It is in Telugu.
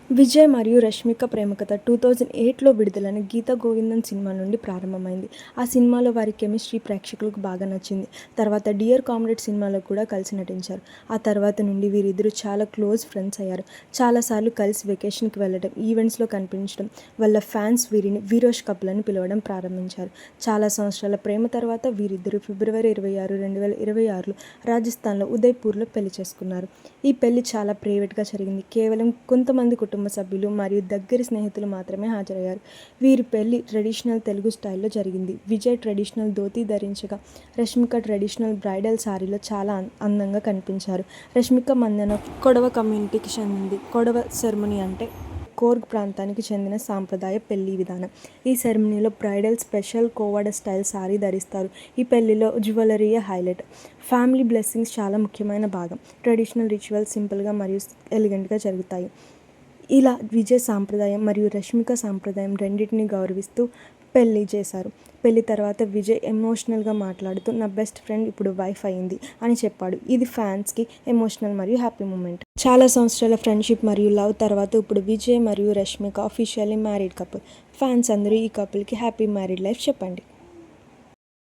విజయ్ మరియు రష్మిక ప్రేమ కథ 2008లో విడుదలైన గీత గోవిందం సినిమా నుండి ప్రారంభమైంది. ఆ సినిమాలో వారి కెమిస్ట్రీ ప్రేక్షకులకు బాగా నచ్చింది. తర్వాత డియర్ కామ్రేడ్ సినిమాలో కూడా కలిసి నటించారు. ఆ తర్వాత నుండి వీరిద్దరూ చాలా క్లోజ్ ఫ్రెండ్స్ అయ్యారు. చాలాసార్లు కలిసి వెకేషన్కి వెళ్ళడం, ఈవెంట్స్లో కనిపించడం వల్ల ఫ్యాన్స్ వీరిని వీరోష్ కపుల్ అని పిలవడం ప్రారంభించారు. చాలా సంవత్సరాల ప్రేమ తర్వాత వీరిద్దరూ ఫిబ్రవరి 26, 2026లో రాజస్థాన్లో ఉదయ్పూర్లో పెళ్లి చేసుకున్నారు. ఈ పెళ్లి చాలా ప్రైవేట్గా జరిగింది. కేవలం కొంతమంది కుటుంబ సభ్యులు మరియు దగ్గరి స్నేహితులు మాత్రమే హాజరయ్యారు. వీరి పెళ్లి ట్రెడిషనల్ తెలుగు స్టైల్లో జరిగింది. విజయ్ ట్రెడిషనల్ ధోతీ ధరించగా, రష్మిక ట్రెడిషనల్ బ్రైడల్ సారీలో చాలా అందంగా కనిపించారు. రష్మిక మందన కొడవ కమ్యూనిటీకి చెందింది. కొడవ సెరమనీ అంటే కోర్గ్ ప్రాంతానికి చెందిన సాంప్రదాయ పెళ్లి విధానం. ఈ సెరమనీలో bridal special Kovada style sorry ధరిస్తారు. ఈ పెళ్లిలో జ్యువెలరీయే హైలైట్. ఫ్యామిలీ బ్లెస్సింగ్స్ చాలా ముఖ్యమైన భాగం. ట్రెడిషనల్ రిచువల్స్ సింపుల్గా మరియు ఎలిగెంట్గా జరుగుతాయి. ఇలా విజయ్ సాంప్రదాయం మరియు రష్మిక సాంప్రదాయం రెండింటిని గౌరవిస్తూ పెళ్లి చేశారు. పెళ్లి తర్వాత విజయ్ ఎమోషనల్గా మాట్లాడుతూ, నా బెస్ట్ ఫ్రెండ్ ఇప్పుడు వైఫ్ అయింది అని చెప్పాడు. ఇది ఫ్యాన్స్కి ఎమోషనల్ మరియు హ్యాపీ మూమెంట్. చాలా సంవత్సరాల ఫ్రెండ్షిప్ మరియు లవ్ తర్వాత ఇప్పుడు విజయ్ మరియు Rashmika officially married couple. Fans అందరూ ఈ కపుల్కి హ్యాపీ మ్యారీడ్ లైఫ్ చెప్పండి.